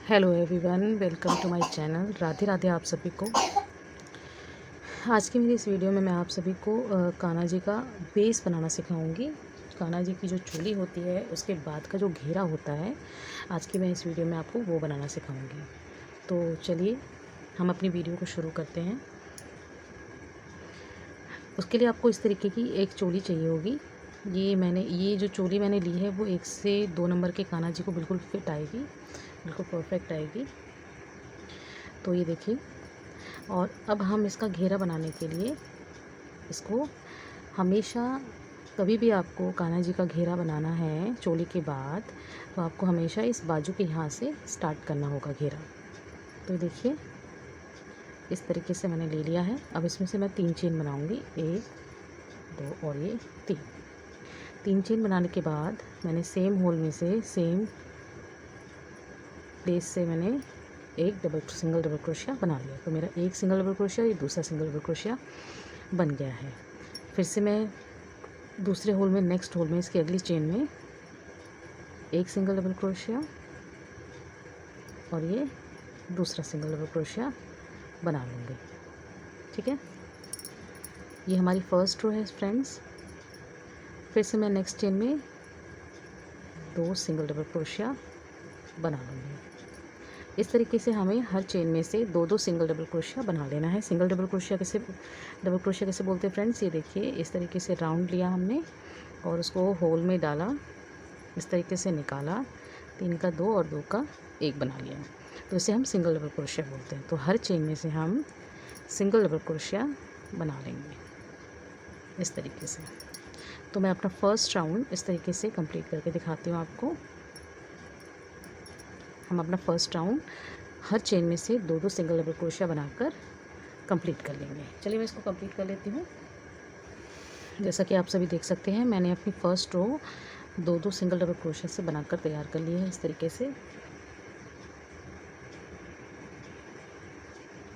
Hello everyone, welcome to my channel. Radhe Radhe आप सभी को। आज की मेरी इस वीडियो में मैं आप सभी को कान्हा जी का बेस बनाना सिखाऊंगी। कान्हा जी की जो चोली होती है उसके बाद का जो घेरा होता है, आज की मैं इस वीडियो में आपको वो बनाना सिखाऊंगी। तो चलिए हम अपनी वीडियो को शुरू करते हैं। उसके लिए आपको इस तरीके की एक चोली चाहिए होगी। ये जो चोली मैंने ली है वो 1 से 2 नंबर के कान्हा जी को बिल्कुल फिट आएगी, बिल्कुल परफेक्ट आएगी। तो ये देखिए। और अब हम इसका घेरा बनाने के लिए इसको हमेशा, कभी भी आपको कान्हा जी का घेरा बनाना है चोली के बाद, तो आपको हमेशा इस बाजू के यहाँ से स्टार्ट करना होगा घेरा। तो देखिए इस तरीके से मैंने ले लिया है। अब इसमें से मैं 3 चेन बनाऊंगी, 1 2 और ये 3 चेन बनाने के बाद मैंने सेम होल में से सेम प्लेस से मैंने एक सिंगल डबल क्रोशिया बना लिया। तो मेरा एक सिंगल डबल क्रोशिया, ये दूसरा सिंगल डबल क्रोशिया बन गया है। फिर से मैं दूसरे होल में, नेक्स्ट होल में, इसकी अगली चेन में एक सिंगल डबल क्रोशिया और ये दूसरा सिंगल डबल क्रोशिया बना लूँगी। ठीक है, ये हमारी फर्स्ट रो है फ्रेंड्स। फिर से मैं नेक्स्ट चेन में 2 सिंगल डबल क्रोशिया बना लूँगी। इस तरीके से हमें हर चेन में से 2-2 सिंगल डबल क्रोशिया बना लेना है। सिंगल डबल क्रोशिया कैसे बोलते हैं फ्रेंड्स, ये देखिए इस तरीके से राउंड लिया हमने और उसको होल में डाला, इस तरीके से निकाला, 3 का 2 और 2 का 1 बना लिया। तो इसे हम सिंगल डबल क्रोशिया बोलते हैं। तो हर चेन में से हम सिंगल डबल क्रोशिया बना लेंगे इस तरीके से। तो मैं अपना फर्स्ट राउंड इस तरीके से कंप्लीट करके दिखाती हूँ आपको। हम अपना फर्स्ट राउंड हर चेन में से 2-2 सिंगल डबल क्रोशिया बनाकर कंप्लीट कर लेंगे। चलिए मैं इसको कंप्लीट कर लेती हूँ। जैसा कि आप सभी देख सकते हैं, मैंने अपनी फर्स्ट रो 2-2 सिंगल डबल क्रोशिया से बनाकर तैयार कर ली है इस तरीके से।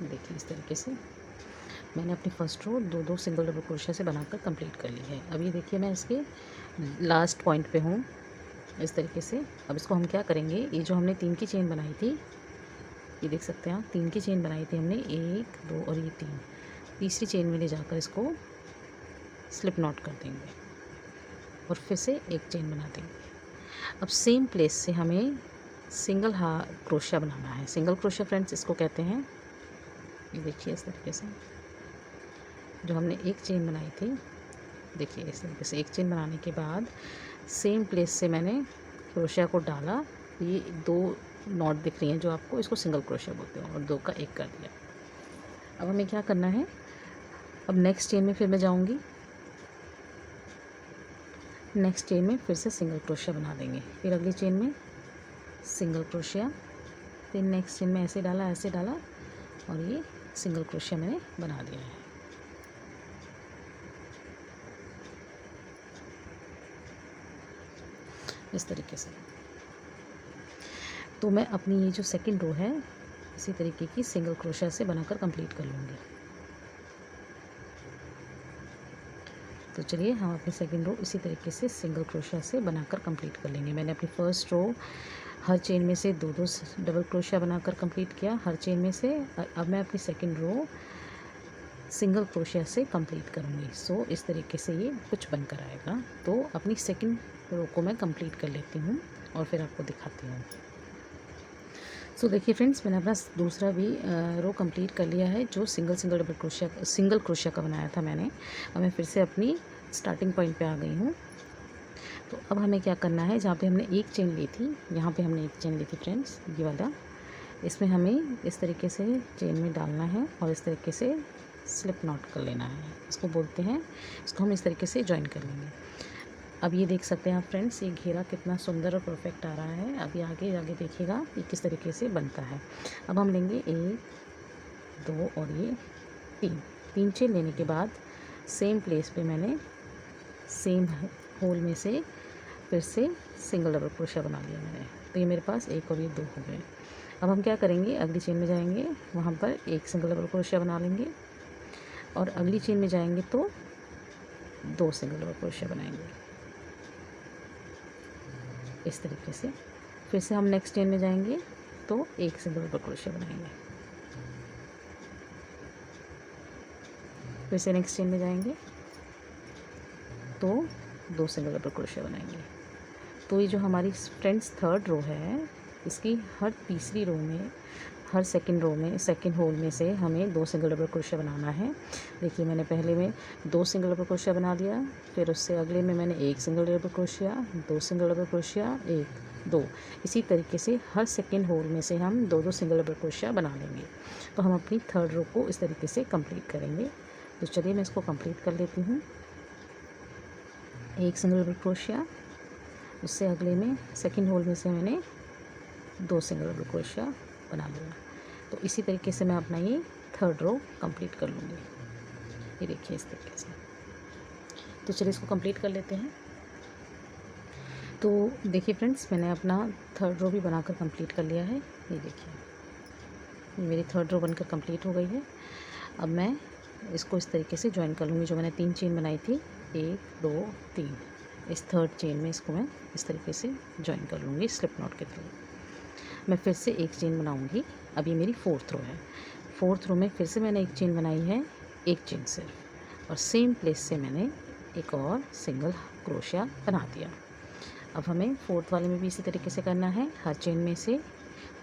देखिए इस तरीके से मैंने अपनी फर्स्ट रो 2-2 सिंगल डबल क्रोशिया से बनाकर कंप्लीट कर ली है। अब ये देखिए मैं इसके लास्ट पॉइंट पे हूँ इस तरीके से। अब इसको हम क्या करेंगे, ये जो हमने 3 की चेन बनाई थी, ये देख सकते हैं आप, 3 की चेन बनाई थी हमने, 1 2 और ये 3, तीसरी चेन में ले जाकर इसको स्लिप नॉट कर देंगे और फिर से एक चेन बना देंगे। अब सेम प्लेस से हमें सिंगल क्रोशिया बनाना है। सिंगल क्रोशिया फ्रेंड्स इसको कहते हैं। ये देखिए इस तरीके से जो हमने एक चेन बनाई थी, देखिए इस तरीके से एक चेन बनाने के बाद सेम प्लेस से मैंने क्रोशिया को डाला। ये 2 नॉट दिख रही हैं जो आपको, इसको सिंगल क्रोशिया बोलते हैं, और 2 का 1 कर दिया। अब हमें क्या करना है, अब नेक्स्ट चेन में फिर मैं जाऊंगी, नेक्स्ट चेन में फिर से सिंगल क्रोशिया बना देंगे, फिर अगली चेन में सिंगल क्रोशिया, फिर नेक्स्ट चेन में ऐसे डाला और ये सिंगल क्रोशिया मैंने बना दिया है। इस तरीके से। तो मैं अपनी ये जो सेकंड रो है इसी तरीके की सिंगल क्रोशिया से बनाकर कंप्लीट कर लूँगी। तो चलिए हम अपनी सेकंड रो इसी तरीके से सिंगल क्रोशिया से बनाकर कंप्लीट कर लेंगे। मैंने अपनी फर्स्ट रो हर चेन में से 2-2 डबल क्रोशिया बनाकर कंप्लीट किया हर चेन में से। अब मैं अपनी सेकंड रो सिंगल क्रोशिया से कंप्लीट करूँगी। सो इस तरीके से ये कुछ बनकर आएगा। तो अपनी सेकंड रो को मैं कंप्लीट कर लेती हूँ और फिर आपको दिखाती हूँ। सो देखिए फ्रेंड्स, मैंने अपना दूसरा भी रो कंप्लीट कर लिया है जो सिंगल क्रोशिया का बनाया था मैंने। अब मैं फिर से अपनी स्टार्टिंग पॉइंट पे आ गई हूँ। तो अब हमें क्या करना है, जहाँ पे हमने एक चेन ली थी, यहाँ पे हमने एक चेन ली थी फ्रेंड्स, ये वाला, इसमें हमें इस तरीके से चेन में डालना है और इस तरीके से स्लिप नॉट कर लेना है, इसको बोलते हैं। इसको हम इस तरीके से ज्वाइन कर लेंगे। अब ये देख सकते हैं आप फ्रेंड्स, ये घेरा कितना सुंदर और परफेक्ट आ रहा है। अभी आगे देखिएगा ये किस तरीके से बनता है। अब हम लेंगे 1 2 और ये 3 चेन लेने के बाद सेम प्लेस पे मैंने सेम होल में से फिर से सिंगल डबल क्रोशिया बना लिया मैंने। तो ये मेरे पास 1 और ये 2 हो गए। अब हम क्या करेंगे, अगली चेन में जाएंगे, वहाँ पर एक सिंगल डबल क्रोशिया बना लेंगे और अगली चेन में जाएंगे तो 2 सिंगल डबल क्रोशिया बनाएंगे इस तरीके से। फिर से हम नेक्स्ट चेन में जाएंगे, तो एक सिंगल डबल क्रोशिया बनाएंगे। फिर से नेक्स्ट चेन में जाएंगे तो 2 सिंगल डबल क्रोशिया बनाएंगे। तो ये जो हमारी फ्रेंड्स थर्ड रो है, इसकी हर तीसरी रो में, हर सेकंड रो में, सेकंड होल में से हमें 2 सिंगल डबल क्रोशिया बनाना है। देखिए मैंने पहले में 2 सिंगल डबल क्रोशिया बना लिया, फिर उससे अगले में मैंने 1 single double crochet, 2 single double crochet, 1 2, इसी तरीके से हर सेकंड होल में से हम 2 सिंगल डबल क्रोशिया बना लेंगे। तो हम अपनी थर्ड रो को इस तरीके से कंप्लीट करेंगे। तो चलिए मैं इसको कंप्लीट कर लेती हूँ। 1 सिंगल डबल क्रोशिया, उससे अगले में सेकंड होल में से मैंने 2 सिंगल डबल क्रोशिया बना लिया। तो इसी तरीके से मैं अपना ये थर्ड रो कंप्लीट कर लूँगी। ये देखिए इस तरीके से। तो चलिए इसको कंप्लीट कर लेते हैं। तो देखिए फ्रेंड्स, मैंने अपना थर्ड रो भी बनाकर कंप्लीट कर लिया है। ये देखिए मेरी थर्ड रो बनकर कंप्लीट हो गई है। अब मैं इसको इस तरीके से ज्वाइन कर लूँगी। जो मैंने 3 चेन बनाई थी, 1 2 3, इस थर्ड चेन में इसको मैं इस तरीके से ज्वाइन कर लूँगी स्लिप नॉट के थ्रू। मैं फिर से एक चेन बनाऊँगी। अब ये मेरी फोर्थ रो है। फोर्थ रो में फिर से मैंने एक चेन बनाई है, एक चेन सिर्फ, और सेम प्लेस से मैंने एक और सिंगल क्रोशिया बना दिया। अब हमें फोर्थ वाले में भी इसी तरीके से करना है। हर चेन में से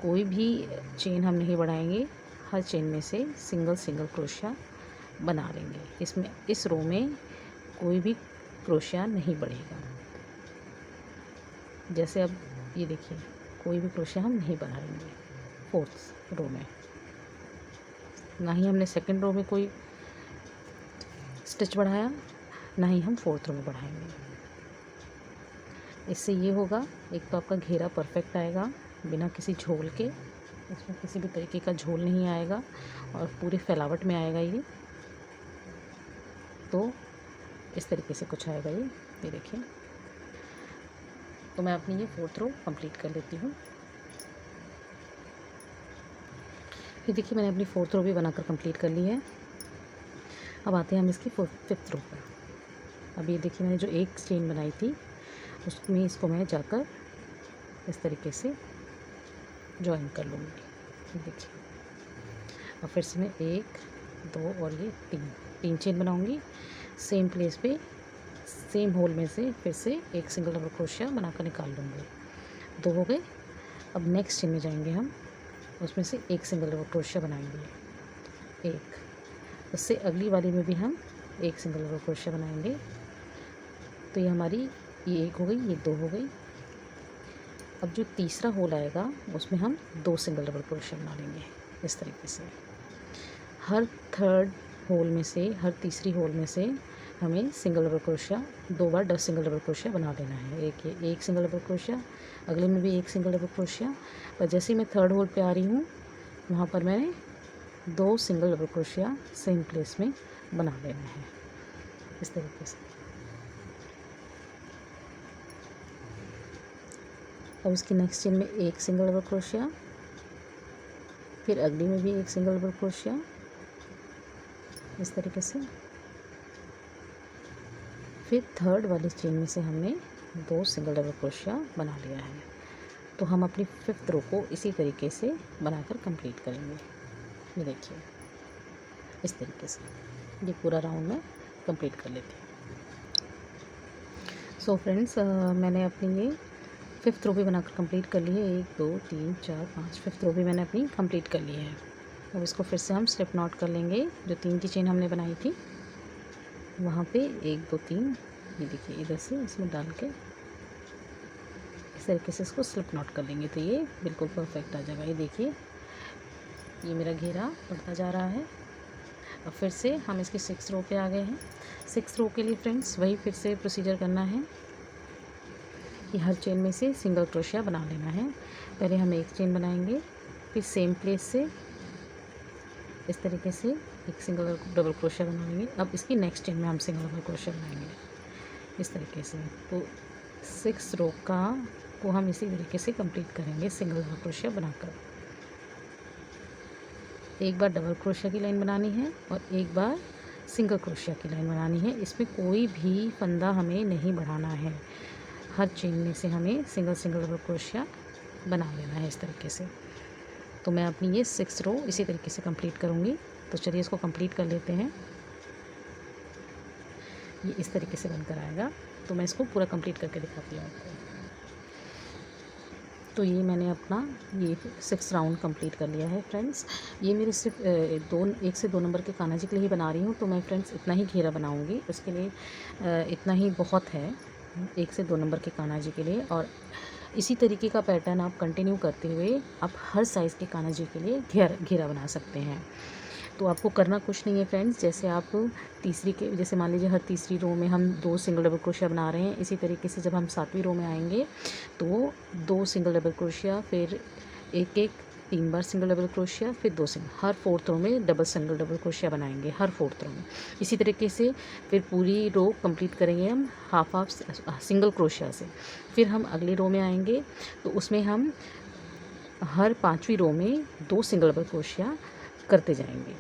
कोई भी चेन हम नहीं बढ़ाएंगे, हर चेन में से सिंगल सिंगल क्रोशिया बना लेंगे। इसमें इस रो में कोई भी क्रोशिया नहीं बढ़ेगा। जैसे अब ये देखिए, कोई भी क्रोशिया हम नहीं बढ़ाएंगे फोर्थ रो में, ना ही हमने सेकंड रो में कोई स्टिच बढ़ाया, ना ही हम फोर्थ रो में बढ़ाएंगे। इससे ये होगा, एक तो आपका घेरा परफेक्ट आएगा बिना किसी झोल के, इसमें किसी भी तरीके का झोल नहीं आएगा और पूरी फैलावट में आएगा ये। तो इस तरीके से कुछ आएगा ये देखिए। तो मैं अपनी ये फोर्थ रो कंप्लीट कर लेती हूँ। ये देखिए मैंने अपनी फोर्थ रो भी बनाकर कंप्लीट कर ली है। अब आते हैं हम इसकी फिफ्थ रो पर। अब ये देखिए मैंने जो एक चेन बनाई थी उसमें इसको मैं जाकर इस तरीके से ज्वाइन कर लूँगी। ये देखिए, और फिर से मैं 1 2 और ये 3 चेन बनाऊँगी। सेम प्लेस पे सेम होल में से फिर से एक सिंगल डबल क्रोशिया बनाकर निकाल लूँगी। 2 हो गए। अब नेक्स्ट चेन में जाएंगे हम, उसमें से एक सिंगल डबल क्रोशिया बनाएंगे, 1, उससे अगली वाली में भी हम एक सिंगल डबल क्रोशिया बनाएंगे। तो ये हमारी ये 1 हो गई, ये 2 हो गई। अब जो तीसरा होल आएगा उसमें हम 2 सिंगल डबल क्रोशिया बना लेंगे इस तरीके से। हर थर्ड होल में से, हर तीसरी होल में से हमें सिंगल डबल क्रोशिया 2 बार 10 सिंगल डबल क्रोशिया बना लेना है। एक सिंगल डबल क्रोशिया, अगले में भी एक सिंगल डबल क्रोशिया, और जैसे ही मैं थर्ड होल पे आ रही हूँ वहाँ पर मैंने 2 single double crochet same place में बना लेना है इस तरीके से। अब इसकी नेक्स्ट चेन में एक सिंगल डबल क्रोशिया, फिर अगली में भी एक सिंगल डबल क्रोशिया इस तरीके से। फिर थर्ड वाली चेन में से हमने 2 सिंगल डबल क्रोशिया बना लिया है। तो हम अपनी फिफ्थ रो को इसी तरीके से बनाकर कंप्लीट करेंगे। ये देखिए इस तरीके से ये पूरा राउंड में कंप्लीट कर लेते हैं। सो फ्रेंड्स, मैंने अपनी ये फिफ्थ रो भी बनाकर कंप्लीट कर ली है। 1 2 3 4 5, फिफ्थ रो भी मैंने अपनी कंप्लीट कर ली है। अब इसको फिर से हम स्लिप नॉट कर लेंगे। जो 3 की चेन हमने बनाई थी वहाँ पे 1 2 3, ये देखिए इधर से इसमें डाल के इस तरीके से इसको स्लिप नॉट कर लेंगे। तो ये बिल्कुल परफेक्ट आ जाएगा। ये देखिए ये मेरा घेरा बढ़ता जा रहा है। अब फिर से हम इसके 6 रो पे आ गए हैं। 6 रो के लिए फ्रेंड्स वही फिर से प्रोसीजर करना है कि हर चेन में से सिंगल क्रोशिया बना लेना है। पहले हम एक चेन बनाएंगे, फिर सेम प्लेस से इस तरीके से एक सिंगल डबल क्रोशिया बनाएंगे। अब इसकी नेक्स्ट चेन में हम सिंगल डबल क्रोशिया बनाएंगे इस तरीके से। तो 6 रो को हम इसी तरीके से कंप्लीट करेंगे सिंगल डबल क्रोशिया बनाकर। एक बार डबल क्रोशिया की लाइन बनानी है और एक बार सिंगल क्रोशिया की लाइन बनानी है। इसमें कोई भी फंदा हमें नहीं बढ़ाना है। हर चेन में से हमें सिंगल डबल क्रोशिया बना लेना है इस तरीके से। तो मैं अपनी ये 6 रो इसी तरीके से कंप्लीट करूँगी। तो चलिए इसको कंप्लीट कर लेते हैं। ये इस तरीके से बनकर आएगा। तो मैं इसको पूरा कंप्लीट करके दिखाती हूँ आपको। तो ये मैंने अपना ये 6 राउंड कंप्लीट कर लिया है फ्रेंड्स। ये मेरे सिर्फ 1 से 2 नंबर के कान्हा जी के लिए ही बना रही हूँ। तो मैं फ्रेंड्स इतना ही घेरा बनाऊँगी, उसके लिए इतना ही बहुत है 1 से 2 नंबर के कान्हा जी के लिए। और इसी तरीके का पैटर्न आप कंटिन्यू करते हुए आप हर साइज़ के कान्हा जी के लिए घेरा बना सकते हैं। तो आपको करना कुछ नहीं है फ्रेंड्स। जैसे आप जैसे मान लीजिए हर तीसरी रो में हम 2 सिंगल डबल क्रोशिया बना रहे हैं, इसी तरीके से जब हम 7वीं रो में आएंगे तो 2 सिंगल डबल क्रोशिया, फिर 3 बार सिंगल डबल क्रोशिया, फिर 2 सिंगल, हर 4th रो में सिंगल डबल क्रोशिया बनाएंगे हर 4th रो में। इसी तरीके से फिर पूरी रो कंप्लीट करेंगे हम हाफ सिंगल क्रोशिया से। फिर हम अगली रो में आएंगे तो उसमें हम हर 5वीं रो में 2 सिंगल डबल क्रोशिया करते जाएंगे।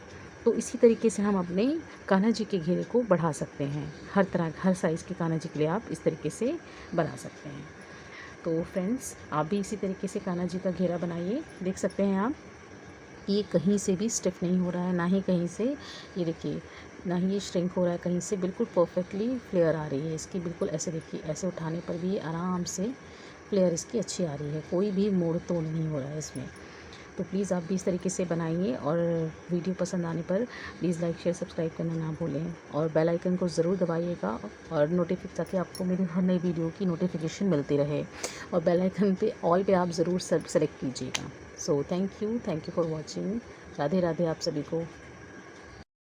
तो इसी तरीके से हम अपने कान्हा जी के घेरे को बढ़ा सकते हैं। हर साइज़ के कान्हा जी के लिए आप इस तरीके से बना सकते हैं। तो फ्रेंड्स आप भी इसी तरीके से कान्हा जी का घेरा बनाइए। देख सकते हैं आप ये कहीं से भी स्टिफ नहीं हो रहा है, ना ही कहीं से ये देखिए ना ही ये श्रिंक हो रहा है कहीं से, बिल्कुल परफेक्टली फ्लेयर आ रही है इसकी। बिल्कुल ऐसे देखिए, ऐसे उठाने पर भी आराम से फ्लेयर इसकी अच्छी आ रही है, कोई भी मोड़ तोड़ नहीं हो रहा है इसमें। तो प्लीज़ आप भी इस तरीके से बनाइए। और वीडियो पसंद आने पर प्लीज़ लाइक शेयर सब्सक्राइब करना ना भूलें और बेल आइकन को ज़रूर दबाइएगा और ताकि आपको मेरी हर नई वीडियो की नोटिफिकेशन मिलती रहे। और बेल आइकन पे ऑल पे आप ज़रूर सेलेक्ट कीजिएगा। So thank you for watching. Radhe Radhe आप सभी को।